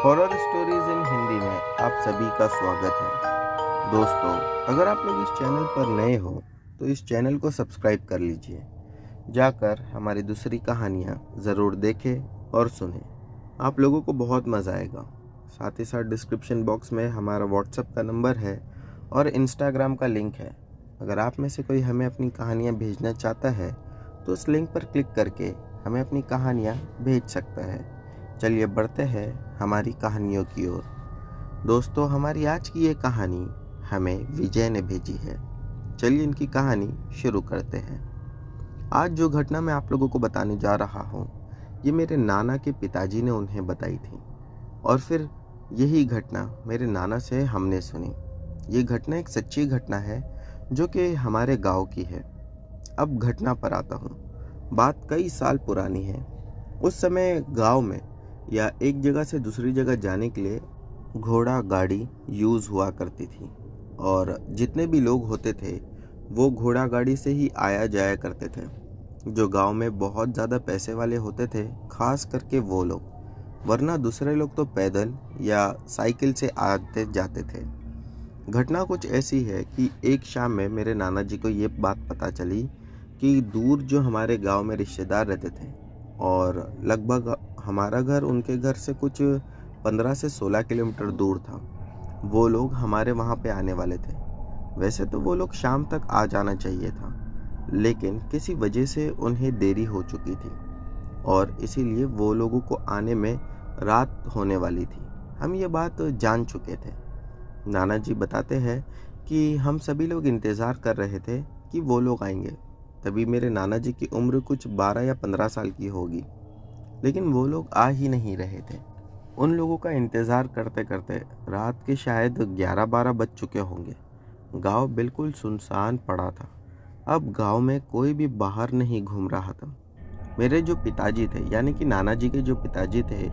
Horror stories in Hindi में आप सभी का स्वागत है। दोस्तों, अगर आप लोग इस चैनल पर नए हो तो इस चैनल को सब्सक्राइब कर लीजिए। जाकर हमारी दूसरी कहानियाँ ज़रूर देखें और सुनें। आप लोगों को बहुत मज़ा आएगा। साथ ही साथ डिस्क्रिप्शन बॉक्स में हमारा व्हाट्सएप का नंबर है और इंस्टाग्राम का लिंक है। अगर आप में से कोई हमें अपनी कहानियाँ भेजना चाहता है तो उस लिंक पर क्लिक करके हमें अपनी कहानियाँ भेज सकता है। चलिए बढ़ते हैं हमारी कहानियों की ओर। दोस्तों, हमारी आज की ये कहानी हमें विजय ने भेजी है। चलिए इनकी कहानी शुरू करते हैं। आज जो घटना मैं आप लोगों को बताने जा रहा हूँ, ये मेरे नाना के पिताजी ने उन्हें बताई थी और फिर यही घटना मेरे नाना से हमने सुनी। ये घटना एक सच्ची घटना है जो कि हमारे गांव की है। अब घटना पर आता हूँ। बात कई साल पुरानी है। उस समय गांव में या एक जगह से दूसरी जगह जाने के लिए घोड़ा गाड़ी यूज़ हुआ करती थी और जितने भी लोग होते थे वो घोड़ा गाड़ी से ही आया जाया करते थे। जो गांव में बहुत ज़्यादा पैसे वाले होते थे, खास करके वो लोग, वरना दूसरे लोग तो पैदल या साइकिल से आते जाते थे। घटना कुछ ऐसी है कि एक शाम में मेरे नाना जी को ये बात पता चली कि दूर जो हमारे गांव में रिश्तेदार रहते थे और लगभग हमारा घर उनके घर से कुछ 15 से 16 किलोमीटर दूर था, वो लोग हमारे वहाँ पे आने वाले थे। वैसे तो वो लोग शाम तक आ जाना चाहिए था, लेकिन किसी वजह से उन्हें देरी हो चुकी थी और इसीलिए वो लोगों को आने में रात होने वाली थी। हम ये बात जान चुके थे। नाना जी बताते हैं कि हम सभी लोग इंतज़ार कर रहे थे कि वो लोग आएंगे। तभी मेरे नाना जी की उम्र कुछ 12 या 15 साल की होगी, लेकिन वो लोग आ ही नहीं रहे थे। उन लोगों का इंतज़ार करते करते रात के शायद 11-12 बज चुके होंगे। गांव बिल्कुल सुनसान पड़ा था। अब गांव में कोई भी बाहर नहीं घूम रहा था। मेरे जो पिताजी थे, यानी कि नाना जी के जो पिताजी थे,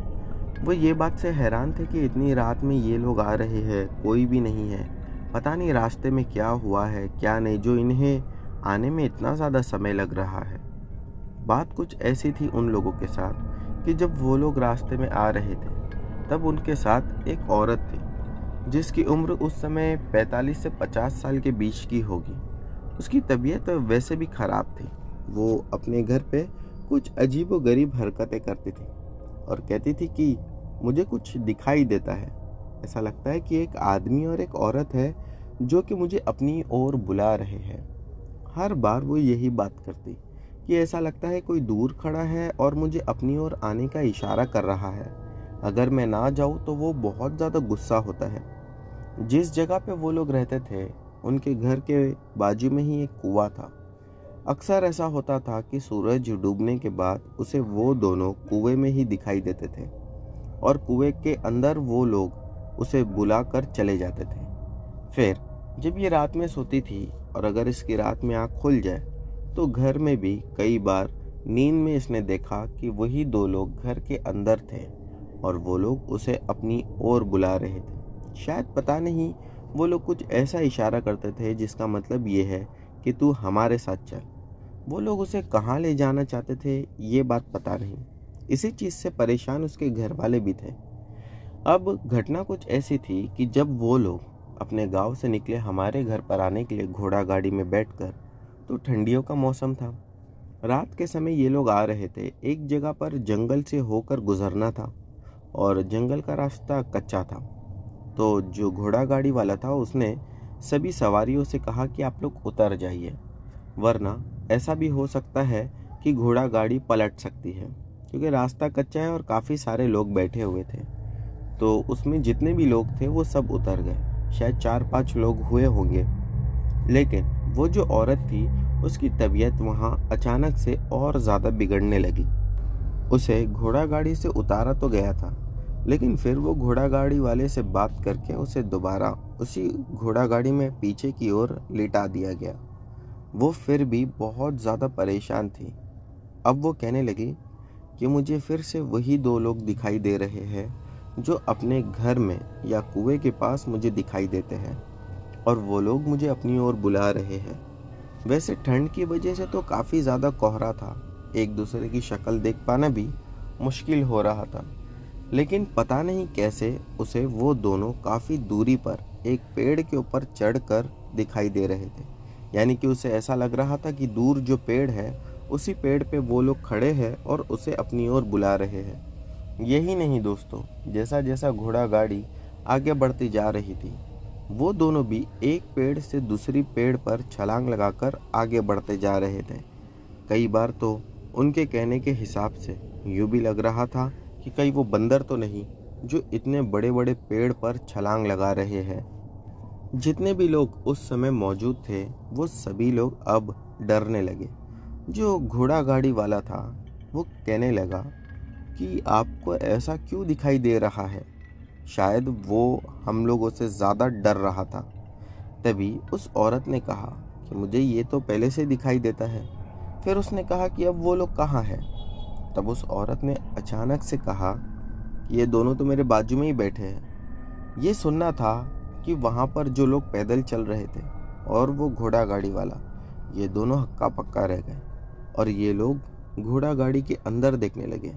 वो ये बात से हैरान थे कि इतनी रात में ये लोग आ रहे हैं, कोई भी नहीं है। पता नहीं रास्ते में क्या हुआ है क्या नहीं, जो इन्हें आने में इतना ज़्यादा समय लग रहा है। बात कुछ ऐसी थी उन लोगों के साथ कि जब वो लोग रास्ते में आ रहे थे तब उनके साथ एक औरत थी जिसकी उम्र उस समय 45 से 50 साल के बीच की होगी। उसकी तबीयत वैसे भी ख़राब थी। वो अपने घर पे कुछ अजीबोगरीब हरकतें करती थी और कहती थी कि मुझे कुछ दिखाई देता है। ऐसा लगता है कि एक आदमी और एक औरत है जो कि मुझे अपनी ओर बुला रहे हैं। हर बार वो यही बात करती कि ऐसा लगता है कोई दूर खड़ा है और मुझे अपनी ओर आने का इशारा कर रहा है। अगर मैं ना जाऊँ तो वो बहुत ज़्यादा गुस्सा होता है। जिस जगह पे वो लोग रहते थे, उनके घर के बाजू में ही एक कुआं था। अक्सर ऐसा होता था कि सूरज डूबने के बाद उसे वो दोनों कुएं में ही दिखाई देते थे और कुएं के अंदर वो लोग उसे बुलाकर चले जाते थे। फिर जब ये रात में सोती थी और अगर इसकी रात में आँख खुल जाए तो घर में भी कई बार नींद में इसने देखा कि वही दो लोग घर के अंदर थे और वो लोग उसे अपनी ओर बुला रहे थे। शायद पता नहीं, वो लोग कुछ ऐसा इशारा करते थे जिसका मतलब ये है कि तू हमारे साथ चल। वो लोग उसे कहाँ ले जाना चाहते थे ये बात पता नहीं। इसी चीज़ से परेशान उसके घर वाले भी थे। अब घटना कुछ ऐसी थी कि जब वो लोग अपने गांव से निकले हमारे घर पर आने के लिए घोड़ा गाड़ी में बैठकर, तो ठंडियों का मौसम था। रात के समय ये लोग आ रहे थे। एक जगह पर जंगल से होकर गुजरना था और जंगल का रास्ता कच्चा था। तो जो घोड़ा गाड़ी वाला था उसने सभी सवारियों से कहा कि आप लोग उतर जाइए, वरना ऐसा भी हो सकता है कि घोड़ा गाड़ी पलट सकती है, क्योंकि रास्ता कच्चा है और काफ़ी सारे लोग बैठे हुए थे। तो उसमें जितने भी लोग थे वो सब उतर गए। शायद 4-5 लोग हुए होंगे। लेकिन वो जो औरत थी, उसकी तबीयत वहाँ अचानक से और ज़्यादा बिगड़ने लगी। उसे घोड़ा गाड़ी से उतारा तो गया था, लेकिन फिर वो घोड़ा गाड़ी वाले से बात करके उसे दोबारा उसी घोड़ा गाड़ी में पीछे की ओर लिटा दिया गया। वो फिर भी बहुत ज़्यादा परेशान थी। अब वो कहने लगी कि मुझे फिर से वही दो लोग दिखाई दे रहे हैं जो अपने घर में या कुएं के पास मुझे दिखाई देते हैं और वो लोग मुझे अपनी ओर बुला रहे हैं। वैसे ठंड की वजह से तो काफ़ी ज़्यादा कोहरा था, एक दूसरे की शक्ल देख पाना भी मुश्किल हो रहा था, लेकिन पता नहीं कैसे उसे वो दोनों काफ़ी दूरी पर एक पेड़ के ऊपर चढ़कर दिखाई दे रहे थे। यानी कि उसे ऐसा लग रहा था कि दूर जो पेड़ है उसी पेड़ पे वो लोग खड़े हैं और उसे अपनी ओर बुला रहे हैं। यही नहीं दोस्तों, जैसा जैसा घोड़ा गाड़ी आगे बढ़ती जा रही थी वो दोनों भी एक पेड़ से दूसरी पेड़ पर छलांग लगाकर आगे बढ़ते जा रहे थे। कई बार तो उनके कहने के हिसाब से यूं भी लग रहा था कि कहीं वो बंदर तो नहीं जो इतने बड़े बड़े पेड़ पर छलांग लगा रहे हैं। जितने भी लोग उस समय मौजूद थे वो सभी लोग अब डरने लगे। जो घोड़ा गाड़ी वाला था वो कहने लगा कि आपको ऐसा क्यों दिखाई दे रहा है। शायद वो हम लोगों से ज़्यादा डर रहा था। तभी उस औरत ने कहा कि मुझे ये तो पहले से दिखाई देता है। फिर उसने कहा कि अब वो लोग कहाँ हैं। तब उस औरत ने अचानक से कहा कि ये दोनों तो मेरे बाजू में ही बैठे हैं। ये सुनना था कि वहाँ पर जो लोग पैदल चल रहे थे और वो घोड़ा गाड़ी वाला, ये दोनों हक्का पक्का रह गए और ये लोग घोड़ा गाड़ी के अंदर देखने लगे।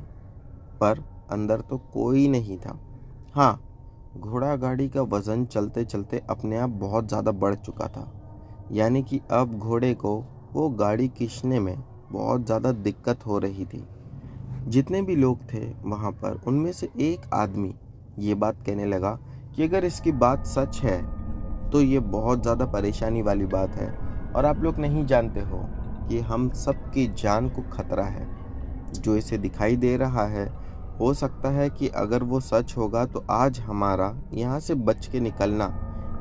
पर अंदर तो कोई नहीं था। हाँ, घोड़ा गाड़ी का वजन चलते चलते अपने आप बहुत ज़्यादा बढ़ चुका था। यानी कि अब घोड़े को वो गाड़ी खींचने में बहुत ज़्यादा दिक्कत हो रही थी। जितने भी लोग थे वहाँ पर उनमें से एक आदमी ये बात कहने लगा कि अगर इसकी बात सच है तो ये बहुत ज़्यादा परेशानी वाली बात है और आप लोग नहीं जानते हो कि हम सब की जान को खतरा है। जो इसे दिखाई दे रहा है हो सकता है कि अगर वो सच होगा तो आज हमारा यहाँ से बच के निकलना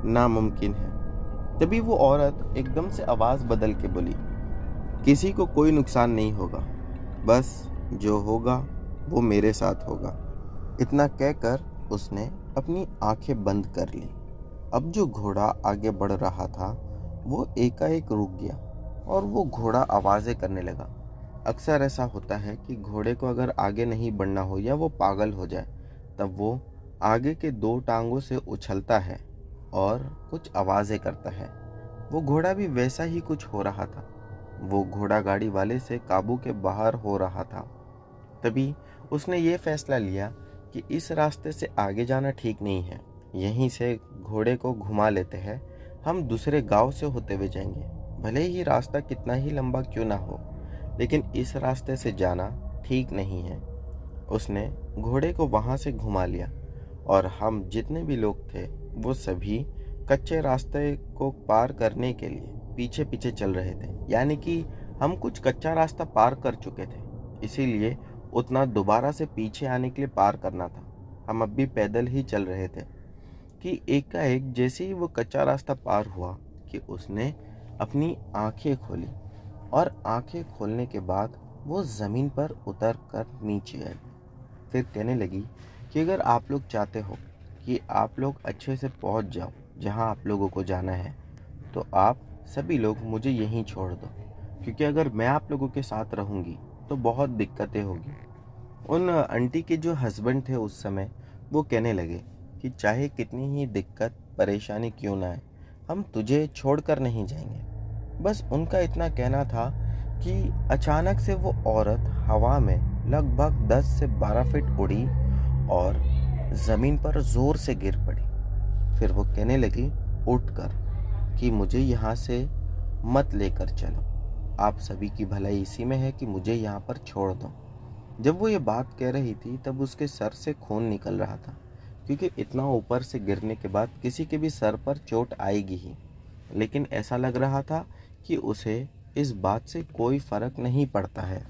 नामुमकिन है। तभी वो औरत एकदम से आवाज़ बदल के बोली, किसी को कोई नुकसान नहीं होगा, बस जो होगा वो मेरे साथ होगा। इतना कहकर उसने अपनी आंखें बंद कर ली। अब जो घोड़ा आगे बढ़ रहा था वो एकाएक रुक गया और वो घोड़ा आवाज़ें करने लगा। अक्सर ऐसा होता है कि घोड़े को अगर आगे नहीं बढ़ना हो या वो पागल हो जाए तब वो आगे के दो टांगों से उछलता है और कुछ आवाज़ें करता है। वो घोड़ा भी वैसा ही कुछ हो रहा था। वो घोड़ा गाड़ी वाले से काबू के बाहर हो रहा था। तभी उसने ये फैसला लिया कि इस रास्ते से आगे जाना ठीक नहीं है, यहीं से घोड़े को घुमा लेते हैं, हम दूसरे गांव से होते हुए जाएंगे। भले ही रास्ता कितना ही लंबा क्यों ना हो, लेकिन इस रास्ते से जाना ठीक नहीं है। उसने घोड़े को वहां से घुमा लिया और हम जितने भी लोग थे वो सभी कच्चे रास्ते को पार करने के लिए पीछे पीछे चल रहे थे। यानी कि हम कुछ कच्चा रास्ता पार कर चुके थे, इसीलिए उतना दोबारा से पीछे आने के लिए पार करना था। हम अब भी पैदल ही चल रहे थे कि एकाएक जैसे ही वो कच्चा रास्ता पार हुआ कि उसने अपनी आंखें खोली और आंखें खोलने के बाद वो ज़मीन पर उतर कर नीचे आई। फिर कहने लगी कि अगर आप लोग चाहते हो कि आप लोग अच्छे से पहुंच जाओ जहां आप लोगों को जाना है तो आप सभी लोग मुझे यहीं छोड़ दो, क्योंकि अगर मैं आप लोगों के साथ रहूंगी तो बहुत दिक्कतें होगी। उन आंटी के जो हस्बैंड थे उस समय वो कहने लगे कि चाहे कितनी ही दिक्कत परेशानी क्यों ना आए, हम तुझे छोड़कर नहीं जाएंगे। बस उनका इतना कहना था कि अचानक से वो औरत हवा में लगभग 10 से 12 फीट उड़ी और ज़मीन पर ज़ोर से गिर पड़ी। फिर वो कहने लगी उठकर कि मुझे यहाँ से मत लेकर चलो, आप सभी की भलाई इसी में है कि मुझे यहाँ पर छोड़ दो। जब वो ये बात कह रही थी तब उसके सर से खून निकल रहा था, क्योंकि इतना ऊपर से गिरने के बाद किसी के भी सर पर चोट आएगी ही। लेकिन ऐसा लग रहा था कि उसे इस बात से कोई फर्क नहीं पड़ता है।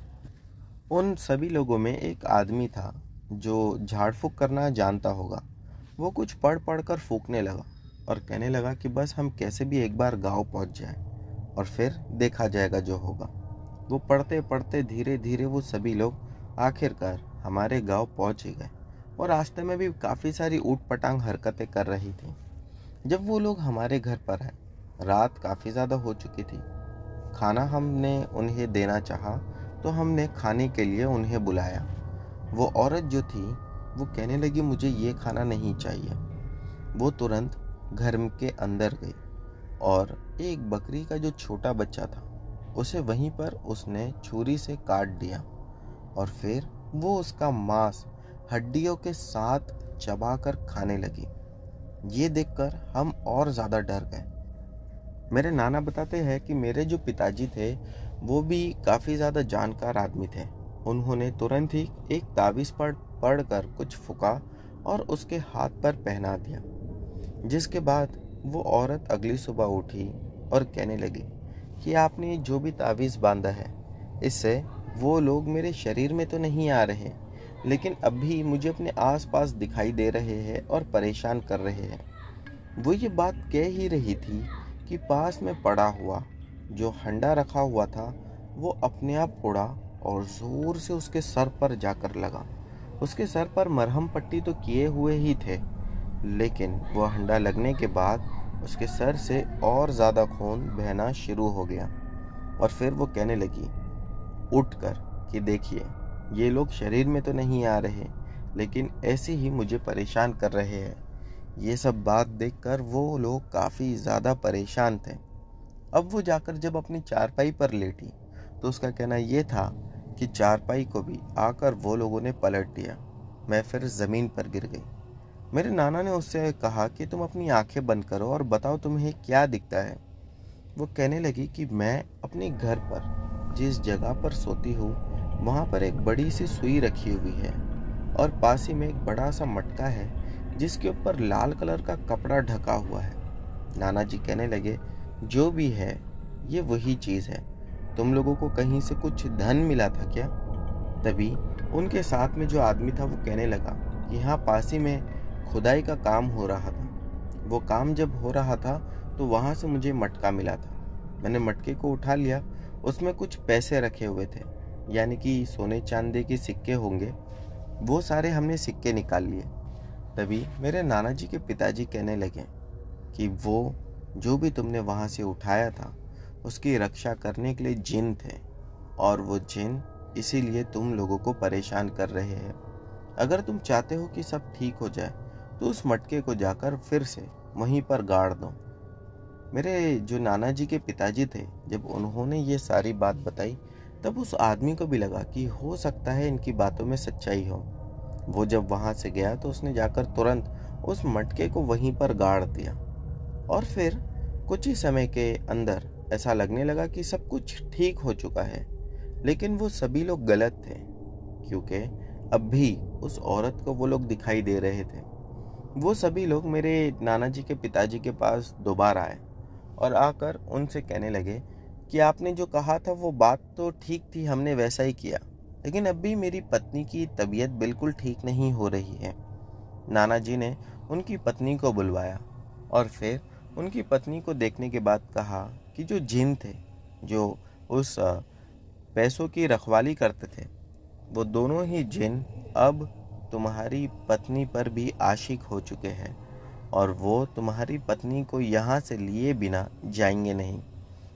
उन सभी लोगों में एक आदमी था जो झाड़ फूंक करना जानता होगा। वो कुछ पढ़ पढ़ कर फूंकने लगा और कहने लगा कि बस हम कैसे भी एक बार गांव पहुंच जाएं और फिर देखा जाएगा जो होगा। वो पढ़ते पढ़ते धीरे धीरे वो सभी लोग आखिरकार हमारे गांव पहुंच ही गए और रास्ते में भी काफ़ी सारी ऊट पटांग हरकतें कर रही थी। जब वो लोग हमारे घर पर आए, रात काफ़ी ज़्यादा हो चुकी थी। खाना हमने उन्हें देना चाहा तो हमने खाने के लिए उन्हें बुलाया। वो औरत जो थी वो कहने लगी मुझे ये खाना नहीं चाहिए। वो तुरंत घर के अंदर गई और एक बकरी का जो छोटा बच्चा था उसे वहीं पर उसने छुरी से काट दिया और फिर वो उसका मांस हड्डियों के साथ चबाकर खाने लगी। ये देखकर हम और ज़्यादा डर गए। मेरे नाना बताते हैं कि मेरे जो पिताजी थे वो भी काफ़ी ज़्यादा जानकार आदमी थे। उन्होंने तुरंत ही एक ताबीज़ पढ़कर कुछ फूका और उसके हाथ पर पहना दिया। जिसके बाद वो औरत अगली सुबह उठी और कहने लगी कि आपने जो भी ताबीज़ बांधा है, इससे वो लोग मेरे शरीर में तो नहीं आ रहे, लेकिन अब भी मुझे अपने आसपास दिखाई दे रहे हैं और परेशान कर रहे हैं। वो ये बात कह ही रही थी कि पास में पड़ा हुआ जो हंडा रखा हुआ था वो अपने आप उड़ा और ज़ोर से उसके सर पर जाकर लगा। उसके सर पर मरहम पट्टी तो किए हुए ही थे, लेकिन वह हंडा लगने के बाद उसके सर से और ज़्यादा खून बहना शुरू हो गया। और फिर वो कहने लगी उठकर कि देखिए, ये लोग शरीर में तो नहीं आ रहे, लेकिन ऐसे ही मुझे परेशान कर रहे हैं। ये सब बात देखकर वो लोग काफ़ी ज़्यादा परेशान थे। अब वो जाकर जब अपनी चारपाई पर लेटी तो उसका कहना ये था कि चारपाई को भी आकर वो लोगों ने पलट दिया। मैं फिर ज़मीन पर गिर गई। मेरे नाना ने उससे कहा कि तुम अपनी आंखें बंद करो और बताओ तुम्हें क्या दिखता है। वो कहने लगी कि मैं अपने घर पर जिस जगह पर सोती हूँ वहाँ पर एक बड़ी सी सुई रखी हुई है और पास ही में एक बड़ा सा मटका है जिसके ऊपर लाल कलर का कपड़ा ढका हुआ है। नाना जी कहने लगे जो भी है ये वही चीज़ है। तुम लोगों को कहीं से कुछ धन मिला था क्या? तभी उनके साथ में जो आदमी था वो कहने लगा कि यहाँ पास ही में खुदाई का काम हो रहा था। वो काम जब हो रहा था तो वहाँ से मुझे मटका मिला था। मैंने मटके को उठा लिया, उसमें कुछ पैसे रखे हुए थे, यानी कि सोने चांदी के सिक्के होंगे। वो सारे हमने सिक्के निकाल लिए। तभी मेरे नाना जी के पिताजी कहने लगे कि वो जो भी तुमने वहाँ से उठाया था उसकी रक्षा करने के लिए जिन थे और वो जिन इसीलिए तुम लोगों को परेशान कर रहे हैं। अगर तुम चाहते हो कि सब ठीक हो जाए तो उस मटके को जाकर फिर से वहीं पर गाड़ दो। मेरे जो नाना जी के पिताजी थे, जब उन्होंने ये सारी बात बताई तब उस आदमी को भी लगा कि हो सकता है इनकी बातों में सच्चाई हो। वो जब वहाँ से गया तो उसने जाकर तुरंत उस मटके को वहीं पर गाड़ दिया और फिर कुछ ही समय के अंदर ऐसा लगने लगा कि सब कुछ ठीक हो चुका है। लेकिन वो सभी लोग गलत थे, क्योंकि अब भी उस औरत को वो लोग दिखाई दे रहे थे। वो सभी लोग मेरे नाना जी के पिताजी के पास दोबारा आए और आकर उनसे कहने लगे कि आपने जो कहा था वो बात तो ठीक थी, हमने वैसा ही किया, लेकिन अब भी मेरी पत्नी की तबीयत बिल्कुल ठीक नहीं हो रही है। नाना जी ने उनकी पत्नी को बुलवाया और फिर उनकी पत्नी को देखने के बाद कहा कि जो जिन थे, जो उस पैसों की रखवाली करते थे, वो दोनों ही जिन अब तुम्हारी पत्नी पर भी आशिक हो चुके हैं और वो तुम्हारी पत्नी को यहाँ से लिए बिना जाएंगे नहीं।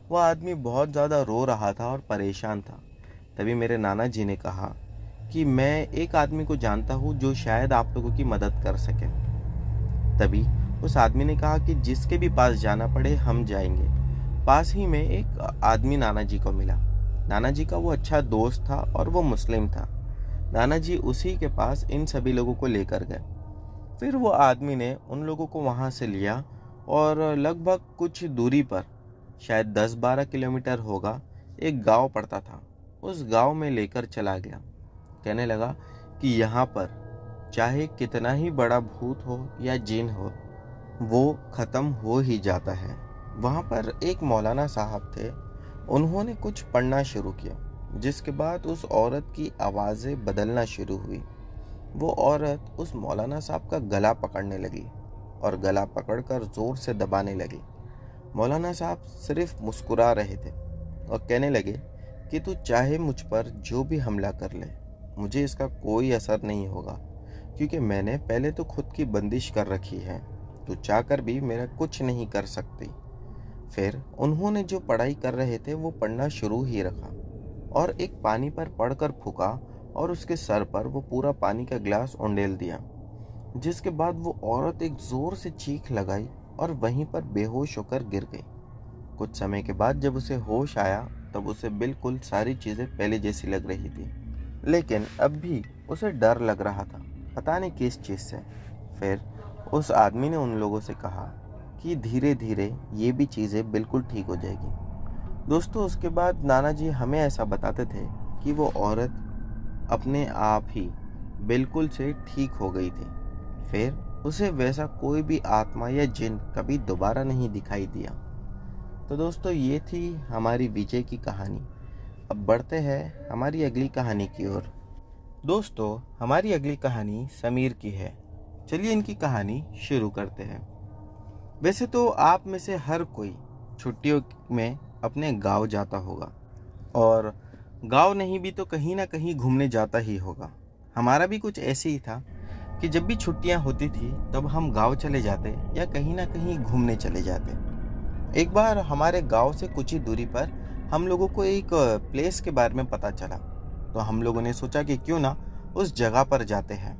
वह आदमी बहुत ज़्यादा रो रहा था और परेशान था। तभी मेरे नाना जी ने कहा कि मैं एक आदमी को जानता हूँ जो शायद आप लोगों की मदद कर सके। तभी उस आदमी ने कहा कि जिसके भी पास जाना पड़े हम जाएंगे। पास ही में एक आदमी नाना जी को मिला। नाना जी का वो अच्छा दोस्त था और वो मुस्लिम था। नाना जी उसी के पास इन सभी लोगों को लेकर गए। फिर वो आदमी ने उन लोगों को वहाँ से लिया और लगभग कुछ दूरी पर, शायद 10-12 किलोमीटर होगा, एक गांव पड़ता था। उस गांव में लेकर चला गया। कहने लगा कि यहाँ पर चाहे कितना ही बड़ा भूत हो या जिन हो, वो ख़त्म हो ही जाता है। वहाँ पर एक मौलाना साहब थे। उन्होंने कुछ पढ़ना शुरू किया, जिसके बाद उस औरत की आवाज़ें बदलना शुरू हुई। वो औरत उस मौलाना साहब का गला पकड़ने लगी और गला पकड़कर ज़ोर से दबाने लगी। मौलाना साहब सिर्फ मुस्कुरा रहे थे और कहने लगे कि तू चाहे मुझ पर जो भी हमला कर ले, मुझे इसका कोई असर नहीं होगा, क्योंकि मैंने पहले तो खुद की बंदिश कर रखी है। तू चाहकर भी मेरा कुछ नहीं कर सकती। फिर उन्होंने जो पढ़ाई कर रहे थे वो पढ़ना शुरू ही रखा और एक पानी पर पढ़कर फूका और उसके सर पर वो पूरा पानी का गिलास उंडेल दिया। जिसके बाद वो औरत एक जोर से चीख लगाई और वहीं पर बेहोश होकर गिर गई। कुछ समय के बाद जब उसे होश आया तब उसे बिल्कुल सारी चीज़ें पहले जैसी लग रही थी, लेकिन अब भी उसे डर लग रहा था। पता नहीं किस चीज़ से। फिर उस आदमी ने उन लोगों से कहा कि धीरे धीरे ये भी चीज़ें बिल्कुल ठीक हो जाएगी। दोस्तों, उसके बाद नाना जी हमें ऐसा बताते थे कि वो औरत अपने आप ही बिल्कुल से ठीक हो गई थी। फिर उसे वैसा कोई भी आत्मा या जिन कभी दोबारा नहीं दिखाई दिया। तो दोस्तों, ये थी हमारी विजय की कहानी। अब बढ़ते हैं हमारी अगली कहानी की ओर। दोस्तों, हमारी अगली कहानी समीर की है। चलिए इनकी कहानी शुरू करते हैं। वैसे तो आप में से हर कोई छुट्टियों में अपने गांव जाता होगा, और गांव नहीं भी तो कहीं ना कहीं घूमने जाता ही होगा। हमारा भी कुछ ऐसे ही था कि जब भी छुट्टियां होती थी तब हम गांव चले जाते या कहीं ना कहीं घूमने चले जाते। एक बार हमारे गांव से कुछ ही दूरी पर हम लोगों को एक प्लेस के बारे में पता चला, तो हम लोगों ने सोचा कि क्यों ना उस जगह पर जाते हैं।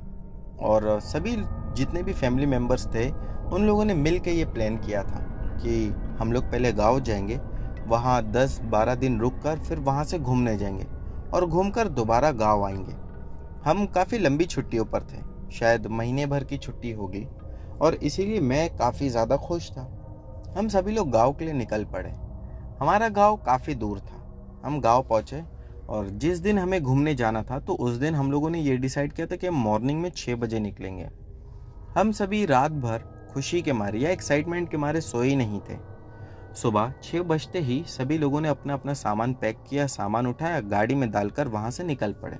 और सभी जितने भी फैमिली मेम्बर्स थे उन लोगों ने मिल के ये प्लान किया था कि हम लोग पहले गांव जाएंगे, वहाँ 10-12 दिन रुक कर फिर वहाँ से घूमने जाएंगे और घूमकर दोबारा गांव आएंगे। हम काफ़ी लंबी छुट्टियों पर थे, शायद महीने भर की छुट्टी होगी, और इसीलिए मैं काफ़ी ज़्यादा खुश था। हम सभी लोग गांव के लिए निकल पड़े। हमारा गांव काफ़ी दूर था। हम गांव पहुंचे और जिस दिन हमें घूमने जाना था तो उस दिन हम लोगों ने ये डिसाइड किया था कि हम मॉर्निंग में 6 बजे निकलेंगे। हम सभी रात भर खुशी के मारे या एक्साइटमेंट के मारे सोए ही नहीं थे। सुबह 6 बजते ही सभी लोगों ने अपना अपना सामान पैक किया, सामान उठाया, गाड़ी में डालकर वहां से निकल पड़े।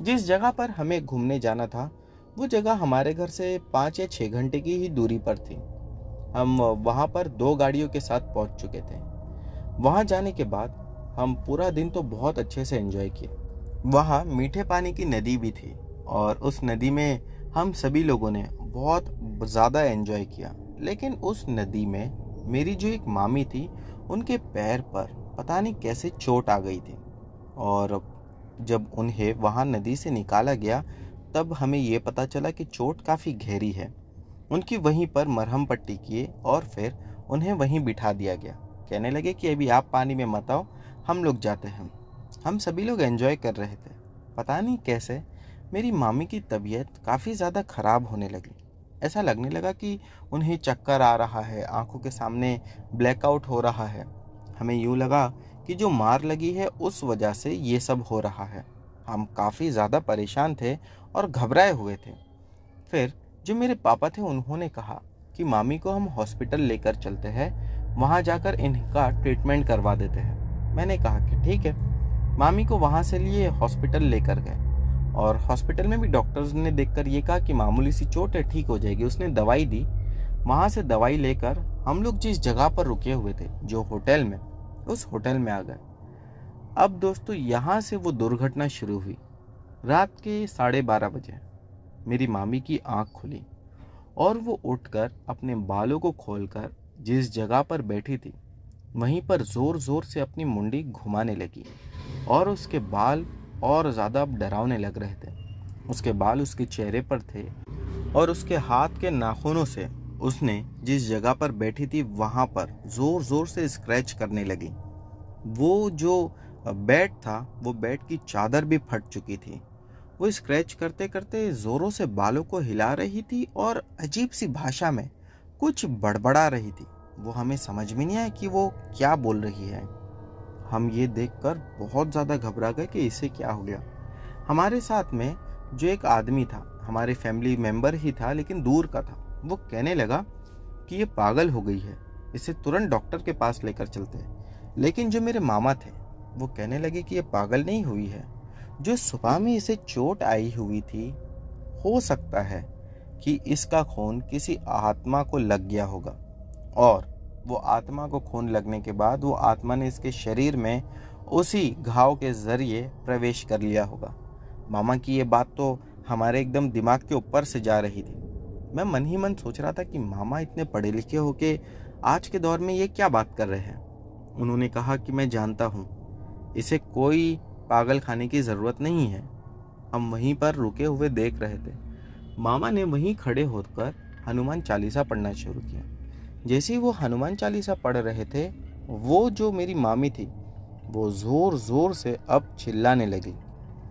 जिस जगह पर हमें घूमने जाना था वो जगह हमारे घर से 5 या 6 घंटे की ही दूरी पर थी। हम वहां पर 2 गाड़ियों के साथ पहुंच चुके थे। वहां जाने के बाद हम पूरा दिन तो बहुत अच्छे से एंजॉय किए। वहां मीठे पानी की नदी भी थी और उस नदी में हम सभी लोगों ने बहुत ज़्यादा एंजॉय किया। लेकिन उस नदी में मेरी जो एक मामी थी उनके पैर पर पता नहीं कैसे चोट आ गई थी, और जब उन्हें वहां नदी से निकाला गया तब हमें ये पता चला कि चोट काफ़ी गहरी है। उनकी वहीं पर मरहम पट्टी किए और फिर उन्हें वहीं बिठा दिया गया। कहने लगे कि अभी आप पानी में मत आओ, हम लोग जाते हैं। हम सभी लोग एंजॉय कर रहे थे। पता नहीं कैसे मेरी मामी की तबीयत काफ़ी ज़्यादा ख़राब होने लगी। ऐसा लगने लगा कि उन्हें चक्कर आ रहा है, आंखों के सामने ब्लैकआउट हो रहा है। हमें यूँ लगा कि जो मार लगी है उस वजह से ये सब हो रहा है। हम काफ़ी ज़्यादा परेशान थे और घबराए हुए थे। फिर जो मेरे पापा थे उन्होंने कहा कि मामी को हम हॉस्पिटल लेकर चलते हैं, वहाँ जाकर इनका ट्रीटमेंट करवा देते हैं। मैंने कहा कि ठीक है। मामी को वहाँ से लिए हॉस्पिटल लेकर गए, और हॉस्पिटल में भी डॉक्टर्स ने देखकर ये कहा कि मामूली सी चोट है, ठीक हो जाएगी। उसने दवाई दी। वहाँ से दवाई लेकर हम लोग जिस जगह पर रुके हुए थे, जो होटल में, उस होटल में आ गए। अब दोस्तों, यहाँ से वो दुर्घटना शुरू हुई। रात के 12:30 बजे मेरी मामी की आंख खुली और वो उठकर अपने बालों को खोलकर जिस जगह पर बैठी थी वहीं पर ज़ोर ज़ोर से अपनी मुंडी घुमाने लगी, और उसके बाल और ज़्यादा डरावने लग रहे थे। उसके बाल उसके चेहरे पर थे और उसके हाथ के नाखूनों से उसने जिस जगह पर बैठी थी वहाँ पर ज़ोर ज़ोर से स्क्रैच करने लगी। वो जो बेड था, वो बेड की चादर भी फट चुकी थी। वो स्क्रैच करते करते ज़ोरों से बालों को हिला रही थी और अजीब सी भाषा में कुछ बड़बड़ा रही थी। वो हमें समझ में नहीं आया कि वो क्या बोल रही है। हम ये देखकर बहुत ज़्यादा घबरा गए कि इसे क्या हो गया। हमारे साथ में जो एक आदमी था, हमारे फैमिली मेंबर ही था लेकिन दूर का था, वो कहने लगा कि ये पागल हो गई है, इसे तुरंत डॉक्टर के पास लेकर चलते हैं। लेकिन जो मेरे मामा थे वो कहने लगे कि ये पागल नहीं हुई है, जो सुबह में इसे चोट आई हुई थी, हो सकता है कि इसका खून किसी आत्मा को लग गया होगा, और वो आत्मा को खून लगने के बाद वो आत्मा ने इसके शरीर में उसी घाव के जरिए प्रवेश कर लिया होगा। मामा की ये बात तो हमारे एकदम दिमाग के ऊपर से जा रही थी। मैं मन ही मन सोच रहा था कि मामा इतने पढ़े लिखे होके आज के दौर में ये क्या बात कर रहे हैं। उन्होंने कहा कि मैं जानता हूँ, इसे कोई पागल खाने की ज़रूरत नहीं है। हम वहीं पर रुके हुए देख रहे थे। मामा ने वहीं खड़े होकर हनुमान चालीसा पढ़ना शुरू किया। जैसे ही वो हनुमान चालीसा पढ़ रहे थे, वो जो मेरी मामी थी वो ज़ोर ज़ोर से अब चिल्लाने लगी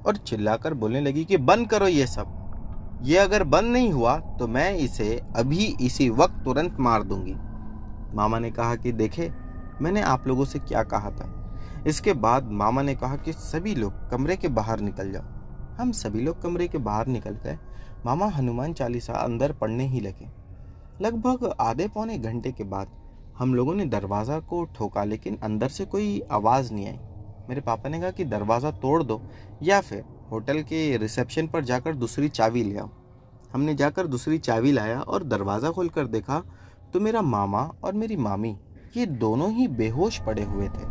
और चिल्लाकर बोलने लगी कि बंद करो ये सब। ये अगर बंद नहीं हुआ तो मैं इसे अभी इसी वक्त तुरंत मार दूंगी। मामा ने कहा कि देखे, मैंने आप लोगों से क्या कहा था। इसके बाद मामा ने कहा कि सभी लोग कमरे के बाहर निकल जाओ। हम सभी लोग कमरे के बाहर निकल गए। मामा हनुमान चालीसा अंदर पढ़ने ही लगे। लगभग आधे पौने घंटे के बाद हम लोगों ने दरवाज़ा को ठोका, लेकिन अंदर से कोई आवाज़ नहीं आई। मेरे पापा ने कहा कि दरवाज़ा तोड़ दो या फिर होटल के रिसेप्शन पर जाकर दूसरी चाबी ले आओ। हमने जाकर दूसरी चाबी लाया और दरवाज़ा खोलकर देखा तो मेरा मामा और मेरी मामी ये दोनों ही बेहोश पड़े हुए थे।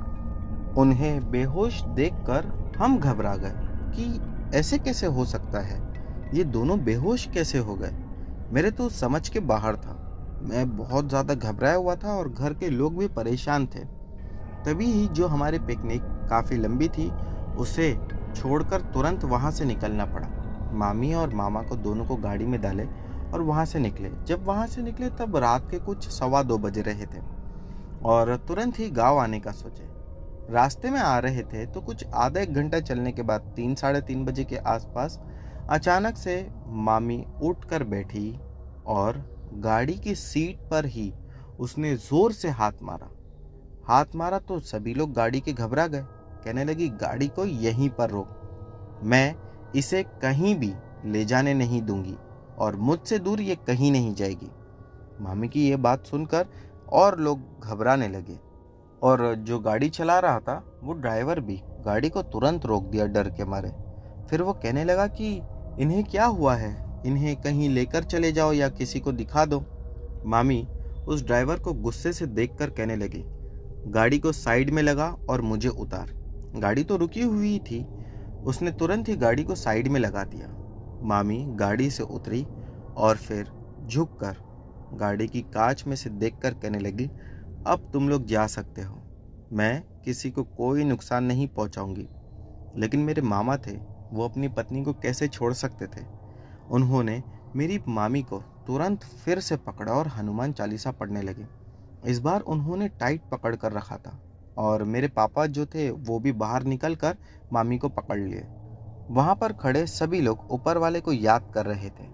उन्हें बेहोश देखकर हम घबरा गए कि ऐसे कैसे हो सकता है, ये दोनों बेहोश कैसे हो गए। मेरे तो समझ के बाहर था। मैं बहुत ज़्यादा घबराया हुआ था और घर के लोग भी परेशान थे। तभी जो हमारी पिकनिक काफ़ी लंबी थी उसे छोड़कर तुरंत वहाँ से निकलना पड़ा। मामी और मामा को दोनों को गाड़ी में डाले और वहाँ से निकले। जब वहाँ से निकले तब रात के कुछ 2:15 बज रहे थे और तुरंत ही गांव आने का सोचे। रास्ते में आ रहे थे तो कुछ आधा एक घंटा चलने के बाद 3 साढ़े 3 बजे के आसपास अचानक से मामी उठ कर बैठी और गाड़ी की सीट पर ही उसने जोर से हाथ मारा तो सभी लोग गाड़ी के घबरा गए। कहने लगी, गाड़ी को यहीं पर रोक, मैं इसे कहीं भी ले जाने नहीं दूंगी और मुझसे दूर ये कहीं नहीं जाएगी। मामी की ये बात सुनकर और लोग घबराने लगे और जो गाड़ी चला रहा था वो ड्राइवर भी गाड़ी को तुरंत रोक दिया डर के मारे। फिर वो कहने लगा कि इन्हें क्या हुआ है, इन्हें कहीं लेकर चले जाओ या किसी को दिखा दो। मामी उस ड्राइवर को गुस्से से देखकर कहने लगी, गाड़ी को साइड में लगा और मुझे उतार। गाड़ी तो रुकी हुई थी, उसने तुरंत ही गाड़ी को साइड में लगा दिया। मामी गाड़ी से उतरी और फिर झुककर गाड़ी की कांच में से देखकर कहने लगी, अब तुम लोग जा सकते हो, मैं किसी को कोई नुकसान नहीं पहुंचाऊंगी। लेकिन मेरे मामा थे, वो अपनी पत्नी को कैसे छोड़ सकते थे। उन्होंने मेरी मामी को तुरंत फिर से पकड़ा और हनुमान चालीसा पढ़ने लगे। इस बार उन्होंने टाइट पकड़ कर रखा था और मेरे पापा जो थे वो भी बाहर निकल कर मामी को पकड़ लिए। वहाँ पर खड़े सभी लोग ऊपर वाले को याद कर रहे थे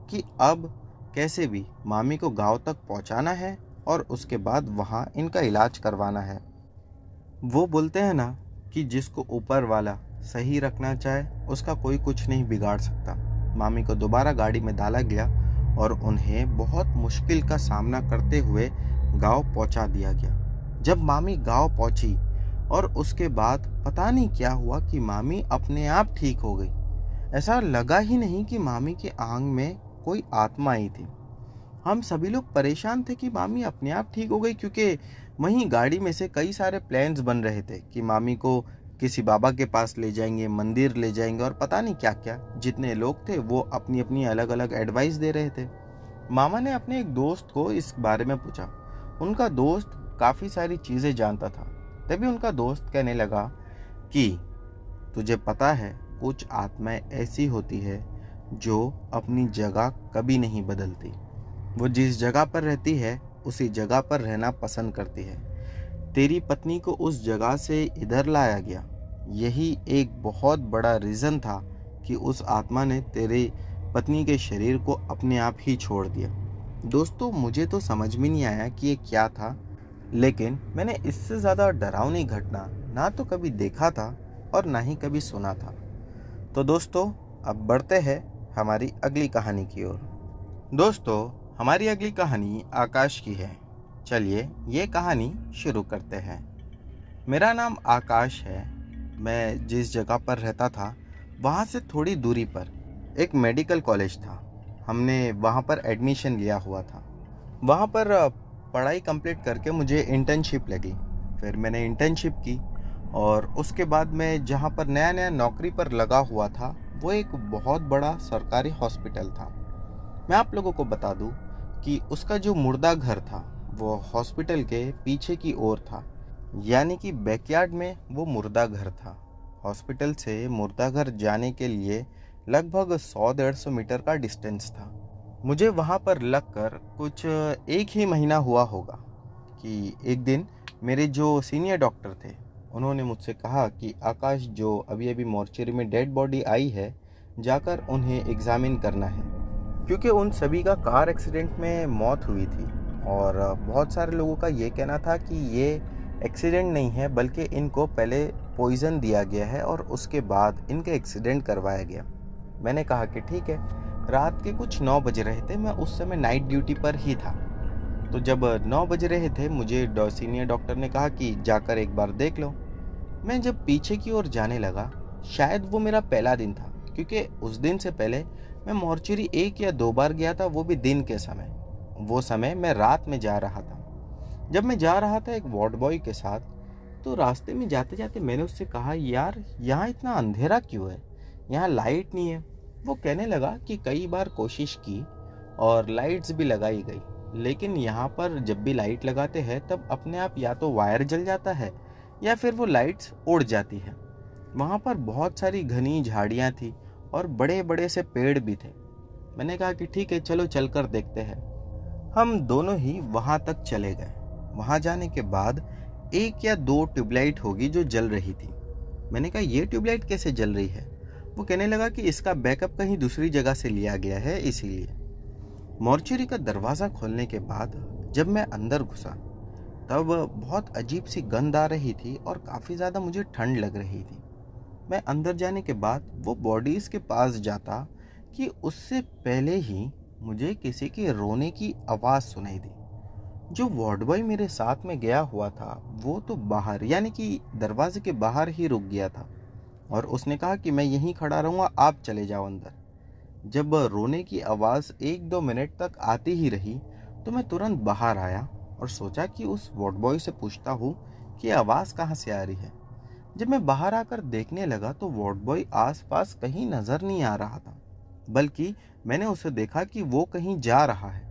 कि अब कैसे भी मामी को गांव तक पहुँचाना है और उसके बाद वहाँ इनका इलाज करवाना है। वो बोलते हैं ना कि जिसको ऊपर वाला सही रखना चाहे उसका कोई कुछ नहीं बिगाड़ सकता। मामी को दोबारा गाड़ी में डाला गया और उन्हें बहुत मुश्किल का सामना करते हुए गांव पहुंचा दिया गया। जब मामी गांव पहुंची और उसके बाद पता नहीं क्या हुआ कि मामी अपने आप ठीक हो गई। ऐसा लगा ही नहीं कि मामी के आंग में कोई आत्मा आई थी। हम सभी लोग परेशान थे कि मामी अपने आप ठीक हो गई, क्योंकि वहीं गाड़ी में से कई सारे प्लान्स बन रहे थे कि मामी को किसी बाबा के पास ले जाएंगे, मंदिर ले जाएंगे और पता नहीं क्या क्या। जितने लोग थे वो अपनी अपनी अलग अलग एडवाइस दे रहे थे। मामा ने अपने एक दोस्त को इस बारे में पूछा। उनका दोस्त काफ़ी सारी चीज़ें जानता था। तभी उनका दोस्त कहने लगा कि तुझे पता है, कुछ आत्माएं ऐसी होती है जो अपनी जगह कभी नहीं बदलती। वो जिस जगह पर रहती है उसी जगह पर रहना पसंद करती है। तेरी पत्नी को उस जगह से इधर लाया गया, यही एक बहुत बड़ा रीज़न था कि उस आत्मा ने तेरे पत्नी के शरीर को अपने आप ही छोड़ दिया। दोस्तों, मुझे तो समझ में नहीं आया कि ये क्या था, लेकिन मैंने इससे ज़्यादा डरावनी घटना ना तो कभी देखा था और ना ही कभी सुना था। तो दोस्तों, अब बढ़ते हैं हमारी अगली कहानी की ओर। दोस्तों, हमारी अगली कहानी आकाश की है। चलिए ये कहानी शुरू करते हैं। मेरा नाम आकाश है। मैं जिस जगह पर रहता था वहाँ से थोड़ी दूरी पर एक मेडिकल कॉलेज था। हमने वहाँ पर एडमिशन लिया हुआ था। वहाँ पर पढ़ाई कंप्लीट करके मुझे इंटर्नशिप लगी। फिर मैंने इंटर्नशिप की और उसके बाद मैं जहाँ पर नया नया नौकरी पर लगा हुआ था वो एक बहुत बड़ा सरकारी हॉस्पिटल था। मैं आप लोगों को बता दूं कि उसका जो मुर्दा घर था वो हॉस्पिटल के पीछे की ओर था, यानी कि बैकयार्ड में वो मुर्दा घर था। हॉस्पिटल से मुर्दा घर जाने के लिए लगभग 100-150 मीटर का डिस्टेंस था। मुझे वहाँ पर लगकर कुछ 1 ही महीना हुआ होगा कि एक दिन मेरे जो सीनियर डॉक्टर थे उन्होंने मुझसे कहा कि आकाश, जो अभी अभी मॉर्चरी में डेड बॉडी आई है, जाकर उन्हें एग्जामिन करना है। क्योंकि उन सभी का कार एक्सीडेंट में मौत हुई थी और बहुत सारे लोगों का ये कहना था कि ये एक्सीडेंट नहीं है बल्कि इनको पहले पॉइज़न दिया गया है और उसके बाद इनका एक्सीडेंट करवाया गया। मैंने कहा कि ठीक है। रात के कुछ 9 बज रहे थे, मैं उस समय नाइट ड्यूटी पर ही था। तो जब 9 बज रहे थे मुझे सीनियर डॉक्टर ने कहा कि जाकर एक बार देख लो। मैं जब पीछे की ओर जाने लगा, शायद वो मेरा पहला दिन था क्योंकि उस दिन से पहले मैं मॉर्चरी 1 या 2 बार गया था, वो भी दिन के समय। वो समय मैं रात में जा रहा था। जब मैं जा रहा था एक वार्ड बॉय के साथ, तो रास्ते में जाते जाते मैंने उससे कहा, यार यहाँ इतना अंधेरा क्यों है, यहाँ लाइट नहीं है। वो कहने लगा कि कई बार कोशिश की और लाइट्स भी लगाई गई, लेकिन यहाँ पर जब भी लाइट लगाते हैं तब अपने आप या तो वायर जल जाता है या फिर वो लाइट्स उड़ जाती है। वहाँ पर बहुत सारी घनी झाड़ियाँ थी और बड़े बड़े से पेड़ भी थे। मैंने कहा कि ठीक है, चलो चलकर देखते हैं। हम दोनों ही वहाँ तक चले गए। वहाँ जाने के बाद 1 या 2 ट्यूबलाइट होगी जो जल रही थी। मैंने कहा, ये ट्यूबलाइट कैसे जल रही है? वो कहने लगा कि इसका बैकअप कहीं दूसरी जगह से लिया गया है, इसीलिए। मॉर्चरी का दरवाज़ा खोलने के बाद जब मैं अंदर घुसा तब बहुत अजीब सी गंध आ रही थी और काफ़ी ज़्यादा मुझे ठंड लग रही थी। मैं अंदर जाने के बाद वो बॉडीज़ के पास जाता कि उससे पहले ही मुझे किसी के रोने की आवाज़ सुनाई दी। जो वार्ड बॉय मेरे साथ में गया हुआ था वो तो बाहर, यानी कि दरवाजे के बाहर ही रुक गया था और उसने कहा कि मैं यहीं खड़ा रहूँगा, आप चले जाओ अंदर। जब रोने की आवाज़ 1-2 मिनट तक आती ही रही तो मैं तुरंत बाहर आया और सोचा कि उस वार्ड बॉय से पूछता हूँ कि आवाज़ कहाँ से आ रही है। जब मैं बाहर आकर देखने लगा तो वार्ड बॉय आसपास कहीं नज़र नहीं आ रहा था, बल्कि मैंने उसे देखा कि वो कहीं जा रहा है।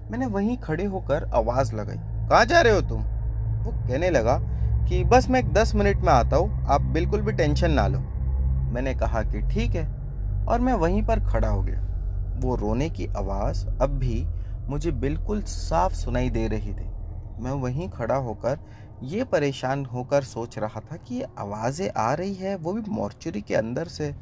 मैंने वहीं खड़े होकर आवाज़ लगाई, कहाँ जा रहे हो तुम? वो कहने लगा कि बस मैं 10 मिनट में आता हूँ, आप बिल्कुल भी टेंशन ना लो। मैंने कहा कि ठीक है और मैं वहीं पर खड़ा हो गया। वो रोने की आवाज़ अब भी मुझे बिल्कुल साफ सुनाई दे रही थी। मैं वहीं खड़ा होकर ये परेशान होकर सोच रहा था कि ये आवाज़ें आ रही है वो भी मॉर्चरी के अंदर से।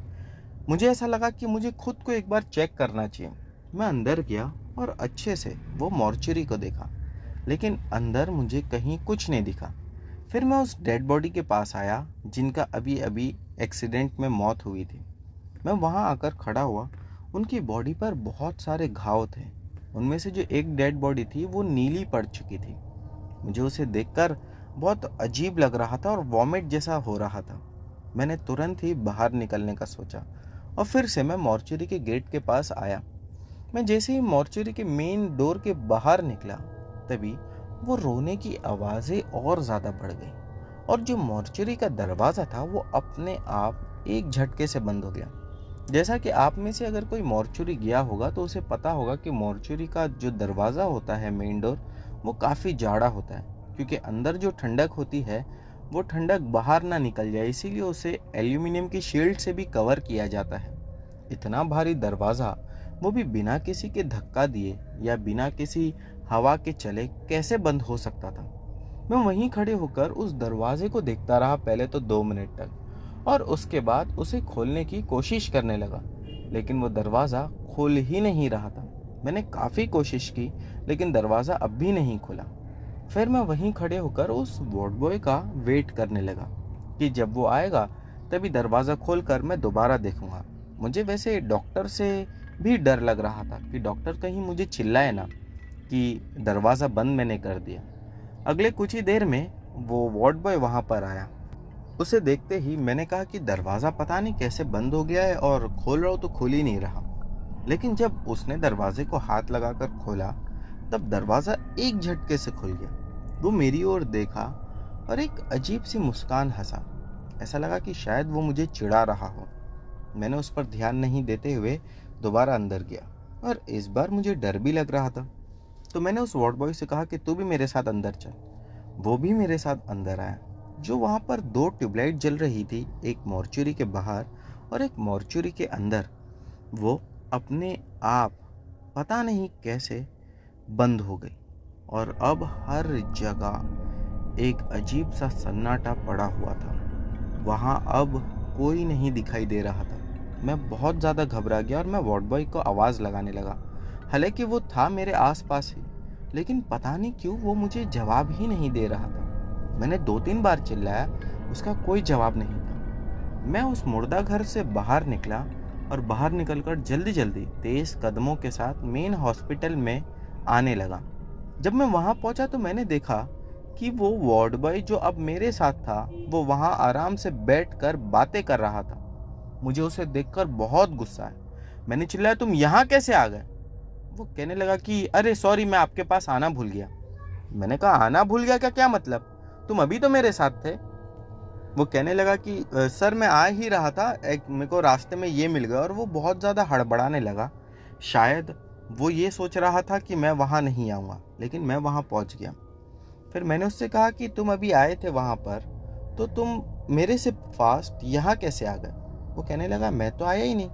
मुझे ऐसा लगा कि मुझे खुद को एक बार चेक करना चाहिए। मैं अंदर गया और अच्छे से वो मॉर्चरी को देखा, लेकिन अंदर मुझे कहीं कुछ नहीं दिखा। फिर मैं उस डेड बॉडी के पास आया जिनका अभी अभी एक्सीडेंट में मौत हुई थी। मैं वहाँ आकर खड़ा हुआ। उनकी बॉडी पर बहुत सारे घाव थे। उनमें से जो एक डेड बॉडी थी वो नीली पड़ चुकी थी। मुझे उसे देखकर बहुत अजीब लग रहा था और वॉमिट जैसा हो रहा था। मैंने तुरंत ही बाहर निकलने का सोचा और फिर से मैं मॉर्चरी के गेट के पास आया। मैं जैसे ही मॉर्चरी के मेन डोर के बाहर निकला तभी वो रोने की आवाज़ें और ज़्यादा बढ़ गई और जो मॉर्चरी का दरवाज़ा था वो अपने आप एक झटके से बंद हो गया। जैसा कि आप में से अगर कोई मॉर्चरी गया होगा तो उसे पता होगा कि मॉर्चरी का जो दरवाज़ा होता है मेन डोर, वो काफ़ी जाड़ा होता है क्योंकि अंदर जो ठंडक होती है वो ठंडक बाहर ना निकल जाए, इसीलिए उसे एल्यूमिनियम की शील्ड से भी कवर किया जाता है। इतना भारी दरवाज़ा, वो भी बिना किसी के धक्का दिए या बिना किसी हवा के चले, कैसे बंद हो सकता था? मैं वहीं खड़े होकर उस दरवाजे को देखता रहा पहले तो 2 मिनट तक और उसके बाद उसे खोलने की कोशिश करने लगा, लेकिन वो दरवाज़ा खोल ही नहीं रहा था। मैंने काफ़ी कोशिश की लेकिन दरवाज़ा अब भी नहीं खुला। फिर मैं वहीं खड़े होकर उस वार्ड बॉय का वेट करने लगा कि जब वो आएगा तभी दरवाज़ा खोलकर मैं दोबारा देखूंगा। मुझे वैसे डॉक्टर से भी डर लग रहा था कि डॉक्टर कहीं मुझे चिल्लाए ना कि दरवाज़ा बंद मैंने कर दिया। अगले कुछ ही देर में वो वार्ड बॉय वहाँ पर आया। उसे देखते ही मैंने कहा कि दरवाज़ा पता नहीं कैसे बंद हो गया है और खोल रहा हूँ तो खुल ही नहीं रहा। लेकिन जब उसने दरवाजे को हाथ लगाकर खोला तब दरवाज़ा एक झटके से खुल गया। वो मेरी ओर देखा और एक अजीब सी मुस्कान हंसा। ऐसा लगा कि शायद वो मुझे चिढ़ा रहा हो। मैंने उस पर ध्यान नहीं देते हुए दोबारा अंदर गया और इस बार मुझे डर भी लग रहा था। तो मैंने उस वार्ड बॉय से कहा कि तू भी मेरे साथ अंदर चल। वो भी मेरे साथ अंदर आया। जो वहाँ पर 2 ट्यूबलाइट जल रही थी, एक मॉर्चरी के बाहर और एक मॉर्चरी के अंदर, वो अपने आप पता नहीं कैसे बंद हो गई और अब हर जगह एक अजीब सा सन्नाटा पड़ा हुआ था। वहाँ अब कोई नहीं दिखाई दे रहा था। मैं बहुत ज़्यादा घबरा गया और मैं वार्ड बॉय को आवाज़ लगाने लगा, हालांकि वो था मेरे आसपास ही, लेकिन पता नहीं क्यों वो मुझे जवाब ही नहीं दे रहा था। मैंने 2-3 बार चिल्लाया, उसका कोई जवाब नहीं था। मैं उस मुर्दा घर से बाहर निकला और बाहर निकलकर जल्दी जल्दी तेज कदमों के साथ मेन हॉस्पिटल में आने लगा। जब मैं वहां पहुंचा तो मैंने देखा कि वो वार्ड बॉय जो अब मेरे साथ था, वो वहां आराम से बैठकर बातें कर रहा था। मुझे उसे देखकर बहुत गुस्सा आया। मैंने चिल्लाया, तुम यहाँ कैसे आ गए? वो कहने लगा कि अरे सॉरी, मैं आपके पास आना भूल गया। मैंने कहा, आना भूल गया क्या? क्या मतलब? तुम अभी तो मेरे साथ थे। वो कहने लगा कि सर मैं आ ही रहा था, एक मेरे को रास्ते में ये मिल गया। और वो बहुत ज़्यादा हड़बड़ाने लगा। शायद वो ये सोच रहा था कि मैं वहाँ नहीं आऊँगा, लेकिन मैं वहाँ पहुँच गया। फिर मैंने उससे कहा कि तुम अभी आए थे वहाँ पर, तो तुम मेरे से फास्ट यहाँ कैसे आ गए? वो कहने लगा, मैं तो आया ही नहीं,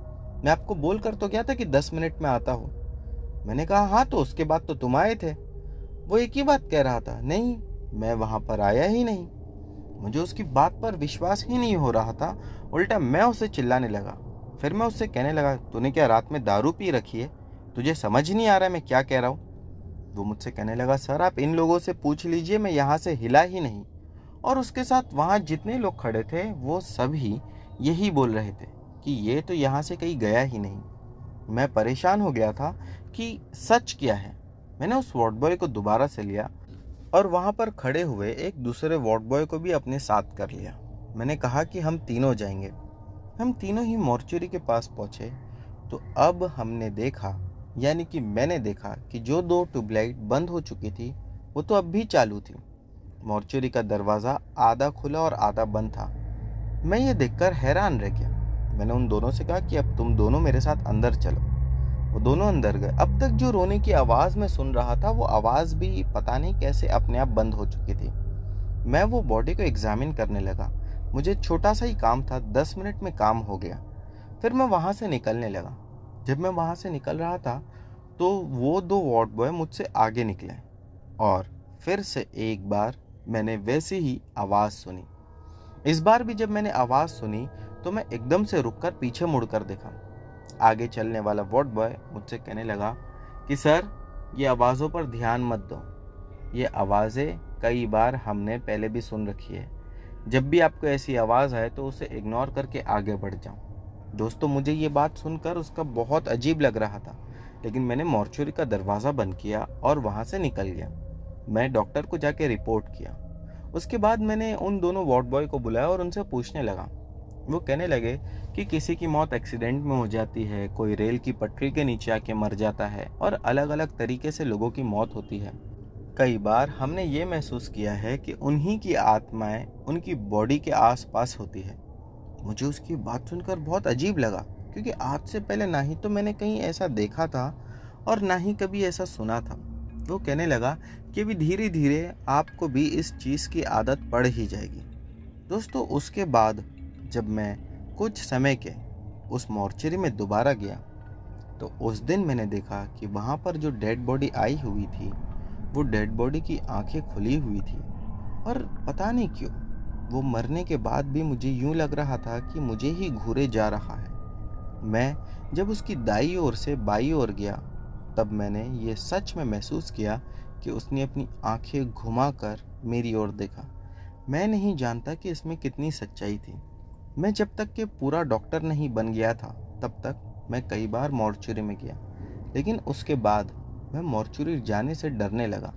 मैं आपको बोल कर तो गया था कि 10 मिनट में आता हूँ। मैंने कहा, हाँ तो उसके बाद तो तुम आए थे। वो एक ही बात कह रहा था, नहीं मैं वहाँ पर आया ही नहीं। मुझे उसकी बात पर विश्वास ही नहीं हो रहा था। उल्टा मैं उसे चिल्लाने लगा। फिर मैं उससे कहने लगा, तूने क्या रात में दारू पी रखी है? तुझे समझ नहीं आ रहा है मैं क्या कह रहा हूँ? वो मुझसे कहने लगा, सर आप इन लोगों से पूछ लीजिए, मैं यहाँ से हिला ही नहीं। और उसके साथ वहाँ जितने लोग खड़े थे वो सभी यही बोल रहे थे कि ये तो यहाँ से कहीं गया ही नहीं। मैं परेशान हो गया था कि सच क्या है। मैंने उस वार्ड बॉय को दोबारा से लिया और वहाँ पर खड़े हुए एक दूसरे वार्ड बॉय को भी अपने साथ कर लिया। मैंने कहा कि हम तीनों जाएंगे। हम तीनों ही मॉर्चुरी के पास पहुँचे तो अब हमने देखा, यानी कि मैंने देखा कि जो 2 ट्यूबलाइट बंद हो चुकी थी वो तो अब भी चालू थी। मॉर्चुरी का दरवाज़ा आधा खुला और आधा बंद था। मैं ये देखकर हैरान रह गया। मैंने उन दोनों से कहा कि अब तुम दोनों मेरे साथ अंदर चलो। वो दोनों अंदर गए। अब तक जो रोने की आवाज़ में सुन रहा था वो आवाज़ भी पता नहीं कैसे अपने आप बंद हो चुकी थी। मैं वो बॉडी को एग्जामिन करने लगा। मुझे छोटा सा ही काम था, 10 मिनट में काम हो गया। फिर मैं वहाँ से निकलने लगा। जब मैं वहाँ से निकल रहा था तो वो 2 वार्ड बॉय मुझसे आगे निकले और फिर से एक बार मैंने वैसी ही आवाज़ सुनी। इस बार भी जब मैंने आवाज़ सुनी तो मैं एकदम से रुककर पीछे मुड़कर देखा। आगे चलने वाला वार्ड बॉय मुझसे कहने लगा कि सर ये आवाज़ों पर ध्यान मत दो, ये आवाज़ें कई बार हमने पहले भी सुन रखी है। जब भी आपको ऐसी आवाज़ आए तो उसे इग्नोर करके आगे बढ़ जाओ। दोस्तों मुझे ये बात सुनकर उसका बहुत अजीब लग रहा था, लेकिन मैंने मॉर्चुरी का दरवाज़ा बंद किया और वहाँ से निकल गया। मैं डॉक्टर को जाके रिपोर्ट किया। उसके बाद मैंने उन दोनों वार्ड बॉय को बुलाया और उनसे पूछने लगा। वो कहने लगे कि किसी की मौत एक्सीडेंट में हो जाती है, कोई रेल की पटरी के नीचे आके मर जाता है और अलग अलग तरीके से लोगों की मौत होती है। कई बार हमने ये महसूस किया है कि उन्हीं की आत्माएं उनकी बॉडी के आसपास होती है। मुझे उसकी बात सुनकर बहुत अजीब लगा, क्योंकि आज से पहले ना ही तो मैंने कहीं ऐसा देखा था और ना ही कभी ऐसा सुना था। वो कहने लगा कि अभी धीरे धीरे आपको भी इस चीज़ की आदत पड़ ही जाएगी। दोस्तों उसके बाद जब मैं कुछ समय के उस मॉर्चरी में दोबारा गया तो उस दिन मैंने देखा कि वहाँ पर जो डेड बॉडी आई हुई थी वो डेड बॉडी की आंखें खुली हुई थी। और पता नहीं क्यों वो मरने के बाद भी मुझे यूं लग रहा था कि मुझे ही घूरे जा रहा है। मैं जब उसकी दाई ओर से बाई ओर गया तब मैंने ये सच में महसूस किया कि उसने अपनी आंखें घुमाकर मेरी ओर देखा। मैं नहीं जानता कि इसमें कितनी सच्चाई थी। मैं जब तक कि पूरा डॉक्टर नहीं बन गया था तब तक मैं कई बार मॉर्चुरी में गया, लेकिन उसके बाद मैं मॉर्चुरी जाने से डरने लगा।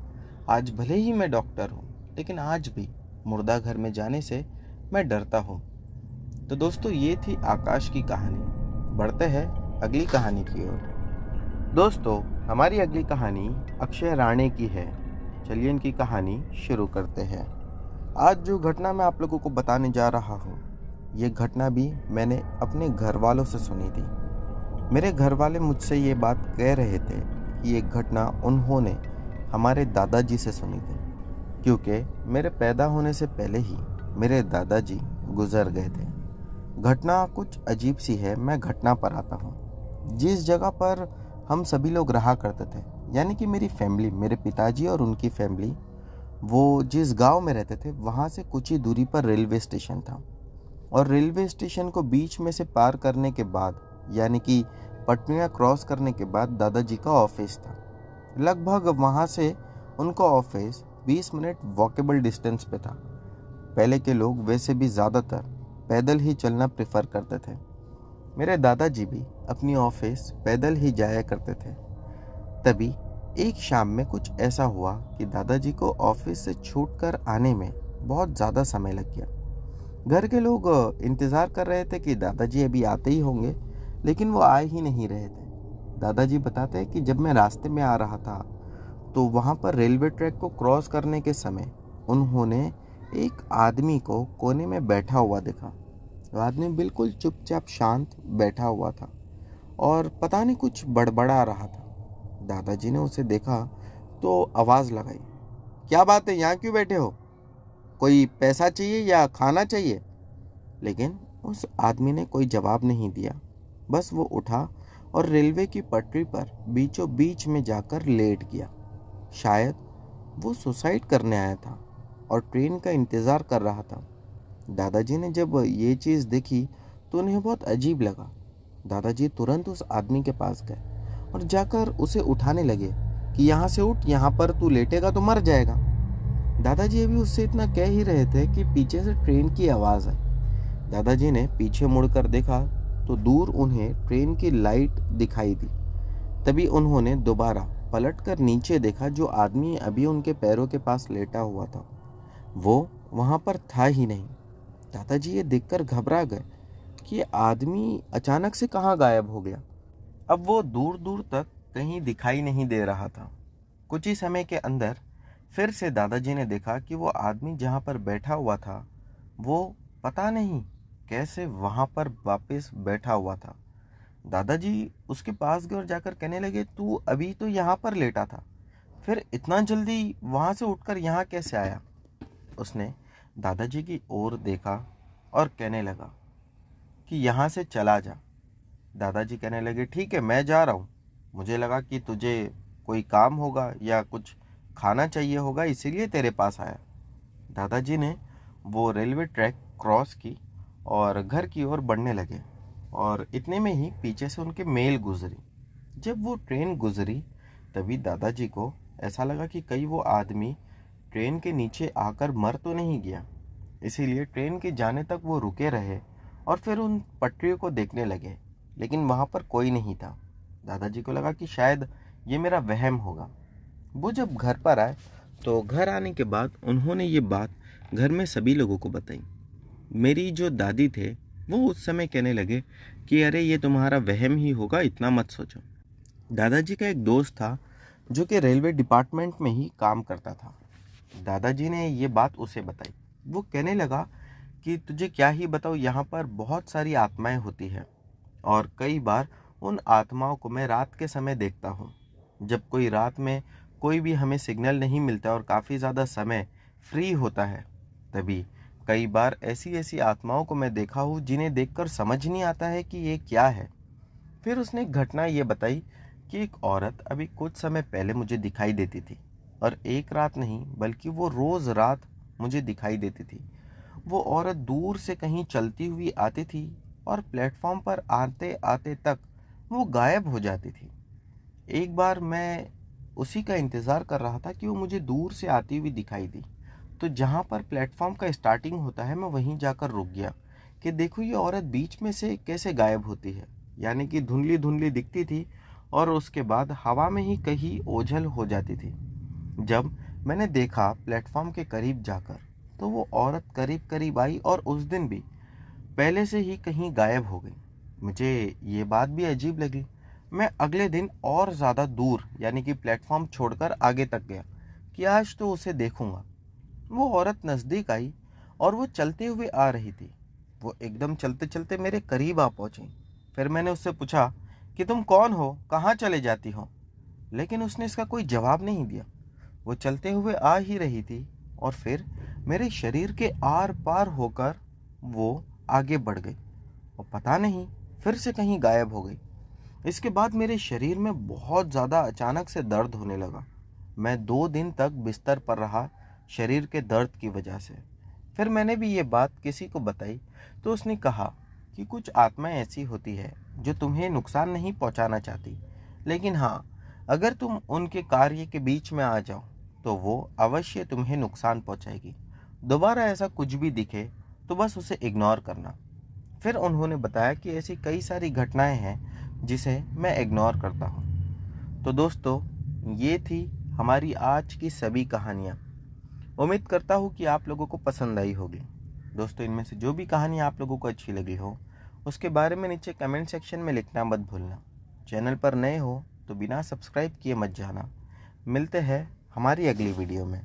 आज भले ही मैं डॉक्टर हूँ, लेकिन आज भी मुर्दा घर में जाने से मैं डरता हूँ। तो दोस्तों ये थी आकाश की कहानी। बढ़ते हैं अगली कहानी की ओर। दोस्तों हमारी अगली कहानी अक्षय राणे की है। चलिए इनकी कहानी शुरू करते हैं। आज जो घटना मैं आप लोगों को बताने जा रहा हूँ, ये घटना भी मैंने अपने घर वालों से सुनी थी। मेरे घर वाले मुझसे ये बात कह रहे थे कि ये घटना उन्होंने हमारे दादाजी से सुनी थी, क्योंकि मेरे पैदा होने से पहले ही मेरे दादाजी गुजर गए थे। घटना कुछ अजीब सी है। मैं घटना पर आता हूँ। जिस जगह पर हम सभी लोग रहा करते थे, यानी कि मेरी फैमिली, मेरे पिताजी और उनकी फैमिली, वो जिस गांव में रहते थे वहाँ से कुछ ही दूरी पर रेलवे स्टेशन था। और रेलवे स्टेशन को बीच में से पार करने के बाद, यानी कि पटरियाँ क्रॉस करने के बाद दादाजी का ऑफिस था। लगभग वहाँ से उनका ऑफिस 20 मिनट वॉकेबल डिस्टेंस पे था। पहले के लोग वैसे भी ज़्यादातर पैदल ही चलना प्रेफर करते थे। मेरे दादाजी भी अपनी ऑफिस पैदल ही जाया करते थे। तभी एक शाम में कुछ ऐसा हुआ कि दादाजी को ऑफिस से छूटकर आने में बहुत ज़्यादा समय लग गया। घर के लोग इंतज़ार कर रहे थे कि दादाजी अभी आते ही होंगे, लेकिन वो आ ही नहीं रहे थे। दादाजी बताते हैं कि जब मैं रास्ते में आ रहा था तो वहाँ पर रेलवे ट्रैक को क्रॉस करने के समय उन्होंने एक आदमी को कोने में बैठा हुआ देखा। वो आदमी बिल्कुल चुपचाप शांत बैठा हुआ था और पता नहीं कुछ बड़बड़ा रहा था। दादाजी ने उसे देखा तो आवाज़ लगाई, क्या बात है, यहाँ क्यों बैठे हो? कोई पैसा चाहिए या खाना चाहिए? लेकिन उस आदमी ने कोई जवाब नहीं दिया। बस वो उठा और रेलवे की पटरी पर बीचों बीच में जाकर लेट गया। शायद वो सुसाइड करने आया था और ट्रेन का इंतज़ार कर रहा था। दादाजी ने जब ये चीज़ देखी तो उन्हें बहुत अजीब लगा। दादाजी तुरंत उस आदमी के पास गए और जाकर उसे उठाने लगे कि यहाँ से उठ, यहाँ पर तू लेटेगा तो मर जाएगा। दादाजी अभी उससे इतना कह ही रहे थे कि पीछे से ट्रेन की आवाज़ आई। दादाजी ने पीछे मुड़कर देखा तो दूर उन्हें ट्रेन की लाइट दिखाई दी। तभी उन्होंने दोबारा पलटकर नीचे देखा। जो आदमी अभी उनके पैरों के पास लेटा हुआ था वो वहाँ पर था ही नहीं। दादाजी ये देखकर घबरा गए कि ये आदमी अचानक से कहाँ गायब हो गया। अब वो दूर दूर तक कहीं दिखाई नहीं दे रहा था। कुछ ही समय के अंदर फिर से दादाजी ने देखा कि वो आदमी जहाँ पर बैठा हुआ था वो पता नहीं कैसे वहाँ पर वापस बैठा हुआ था। दादाजी उसके पास गए और जाकर कहने लगे, तू अभी तो यहाँ पर लेटा था, फिर इतना जल्दी वहाँ से उठकर यहाँ कैसे आया? उसने दादाजी की ओर देखा और कहने लगा कि यहाँ से चला जा। दादाजी कहने लगे, ठीक है, मैं जा रहा हूँ। मुझे लगा कि तुझे कोई काम होगा या कुछ खाना चाहिए होगा, इसीलिए तेरे पास आया। दादाजी ने वो रेलवे ट्रैक क्रॉस की और घर की ओर बढ़ने लगे और इतने में ही पीछे से उनके मेल गुजरी। जब वो ट्रेन गुजरी तभी दादाजी को ऐसा लगा कि कहीं वो आदमी ट्रेन के नीचे आकर मर तो नहीं गया। इसीलिए ट्रेन के जाने तक वो रुके रहे और फिर उन पटरियों को देखने लगे, लेकिन वहाँ पर कोई नहीं था। दादाजी को लगा कि शायद ये मेरा वहम होगा। वो जब घर पर आए तो घर आने के बाद उन्होंने ये बात घर में सभी लोगों को बताई। मेरी जो दादी थे वो उस समय कहने लगे कि अरे ये तुम्हारा वहम ही होगा, इतना मत सोचो। दादाजी का एक दोस्त था जो कि रेलवे डिपार्टमेंट में ही काम करता था। दादाजी ने ये बात उसे बताई। वो कहने लगा कि तुझे क्या ही बताओ, यहाँ पर बहुत सारी आत्माएं होती हैं और कई बार उन आत्माओं को मैं रात के समय देखता हूँ। जब कोई रात में कोई भी हमें सिग्नल नहीं मिलता और काफ़ी ज़्यादा समय फ्री होता है, तभी कई बार ऐसी ऐसी आत्माओं को मैं देखा हूँ जिन्हें देखकर समझ नहीं आता है कि ये क्या है। फिर उसने एक घटना ये बताई कि एक औरत अभी कुछ समय पहले मुझे दिखाई देती थी और एक रात नहीं बल्कि वो रोज़ रात मुझे दिखाई देती थी। वो औरत दूर से कहीं चलती हुई आती थी और प्लेटफॉर्म पर आते आते तक वो गायब हो जाती थी। एक बार मैं उसी का इंतज़ार कर रहा था कि वो मुझे दूर से आती हुई दिखाई दी, तो जहाँ पर प्लेटफॉर्म का स्टार्टिंग होता है मैं वहीं जाकर रुक गया कि देखो ये औरत बीच में से कैसे गायब होती है। यानी कि धुंधली धुंधली दिखती थी और उसके बाद हवा में ही कहीं ओझल हो जाती थी। जब मैंने देखा प्लेटफॉर्म के करीब जाकर तो वो औरत करीब करीब आई और उस दिन भी पहले से ही कहीं गायब हो गई। मुझे ये बात भी अजीब लगी। मैं अगले दिन और ज़्यादा दूर यानी कि प्लेटफॉर्म छोड़कर आगे तक गया कि आज तो उसे देखूंगा। वो औरत नज़दीक आई और वो चलते हुए आ रही थी। वो एकदम चलते चलते मेरे करीब आ पहुंची। फिर मैंने उससे पूछा कि तुम कौन हो, कहाँ चले जाती हो? लेकिन उसने इसका कोई जवाब नहीं दिया। वो चलते हुए आ ही रही थी और फिर मेरे शरीर के आर पार होकर वो आगे बढ़ गई और पता नहीं फिर से कहीं गायब हो गई। इसके बाद मेरे शरीर में बहुत ज़्यादा अचानक से दर्द होने लगा। मैं 2 दिन तक बिस्तर पर रहा शरीर के दर्द की वजह से। फिर मैंने भी ये बात किसी को बताई तो उसने कहा कि कुछ आत्माएं ऐसी होती है जो तुम्हें नुकसान नहीं पहुंचाना चाहती, लेकिन हाँ, अगर तुम उनके कार्य के बीच में आ जाओ तो वो अवश्य तुम्हें नुकसान पहुंचाएगी। दोबारा ऐसा कुछ भी दिखे तो बस उसे इग्नोर करना। फिर उन्होंने बताया कि ऐसी कई सारी घटनाएं हैं जिसे मैं इग्नोर करता हूँ। तो दोस्तों, ये थी हमारी आज की सभी कहानियाँ। उम्मीद करता हूँ कि आप लोगों को पसंद आई होगी। दोस्तों, इनमें से जो भी कहानी आप लोगों को अच्छी लगी हो उसके बारे में नीचे कमेंट सेक्शन में लिखना मत भूलना। चैनल पर नए हो तो बिना सब्सक्राइब किए मत जाना। मिलते हैं हमारी अगली वीडियो में।